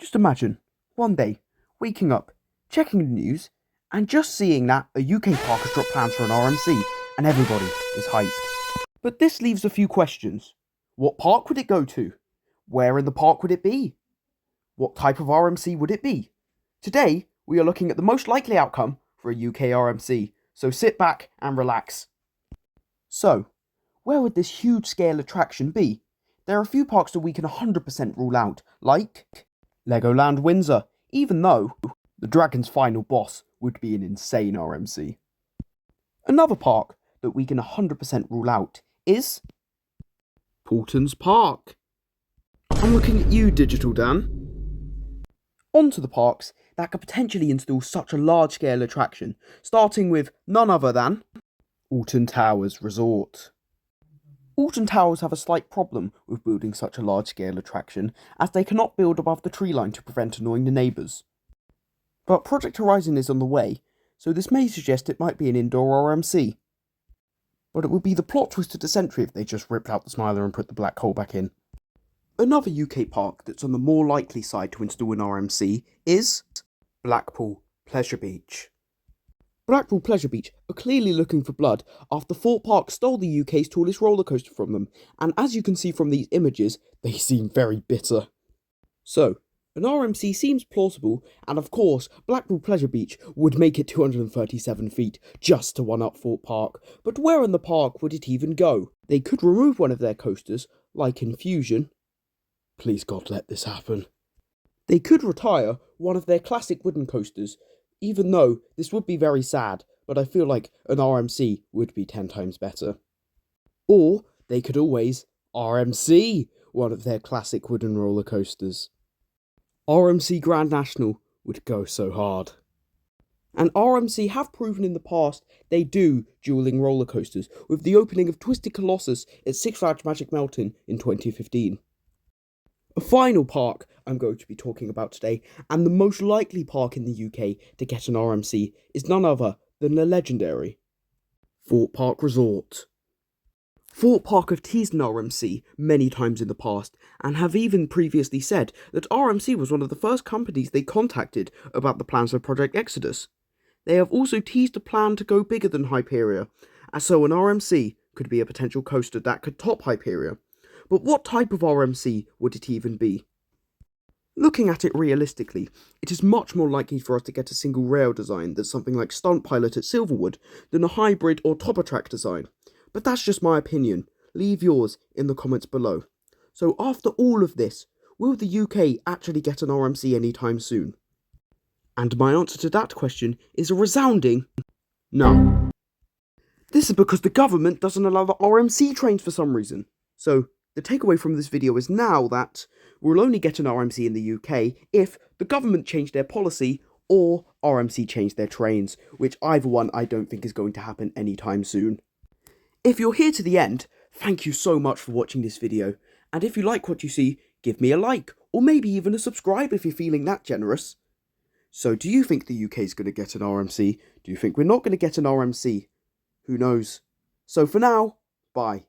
Just imagine, one day, waking up, checking the news, and just seeing that a UK park has dropped plans for an RMC, and everybody is hyped. But this leaves a few questions. What park would it go to? Where in the park would it be? What type of RMC would it be? Today, we are looking at the most likely outcome for a UK RMC, so sit back and relax. So, where would this huge scale attraction be? There are a few parks that we can 100% rule out, like Legoland Windsor, even though the Dragon's final boss would be an insane RMC. Another park that we can 100% rule out is Paulton's Park. I'm looking at you, Digital Dan. On to the parks that could potentially install such a large-scale attraction, starting with none other than Alton Towers Resort. Alton Towers have a slight problem with building such a large-scale attraction, as they cannot build above the tree line to prevent annoying the neighbours. But Project Horizon is on the way, so this may suggest it might be an indoor RMC. But it would be the plot twist of the century if they just ripped out the Smiler and put the black hole back in. Another UK park that's on the more likely side to install an RMC is Blackpool Pleasure Beach. Blackpool Pleasure Beach are clearly looking for blood after Thorpe Park stole the UK's tallest roller coaster from them, and as you can see from these images, they seem very bitter. So, an RMC seems plausible, and of course, Blackpool Pleasure Beach would make it 237 feet, just to one-up Thorpe Park, but where in the park would it even go? They could remove one of their coasters, like in Fusion. Please God, let this happen. They could retire one of their classic wooden coasters, even though this would be very sad, but I feel like an RMC would be 10 times better. Or they could always RMC one of their classic wooden roller coasters. RMC Grand National would go so hard. And RMC have proven in the past they do dueling roller coasters, with the opening of Twisted Colossus at Six Flags Magic Mountain in 2015. A final park I'm going to be talking about today, and the most likely park in the UK to get an RMC, is none other than the legendary Thorpe Park Resort. Thorpe Park have teased an RMC many times in the past, and have even previously said that RMC was one of the first companies they contacted about the plans for Project Exodus. They have also teased a plan to go bigger than Hyperia, and so an RMC could be a potential coaster that could top Hyperia. But what type of RMC would it even be? Looking at it realistically, it is much more likely for us to get a single rail design that's something like Stunt Pilot at Silverwood than a hybrid or top-a-track design. But that's just my opinion. Leave yours in the comments below. So after all of this, will the UK actually get an RMC anytime soon? And my answer to that question is a resounding no. This is because the government doesn't allow the RMC trains for some reason. So the takeaway from this video is now that we'll only get an RMC in the UK if the government change their policy or RMC change their trains, which either one I don't think is going to happen anytime soon. If you're here to the end, thank you so much for watching this video, and if you like what you see, give me a like, or maybe even a subscribe if you're feeling that generous. So do you think the UK is going to get an RMC? Do you think we're not going to get an RMC? Who knows? So for now, bye.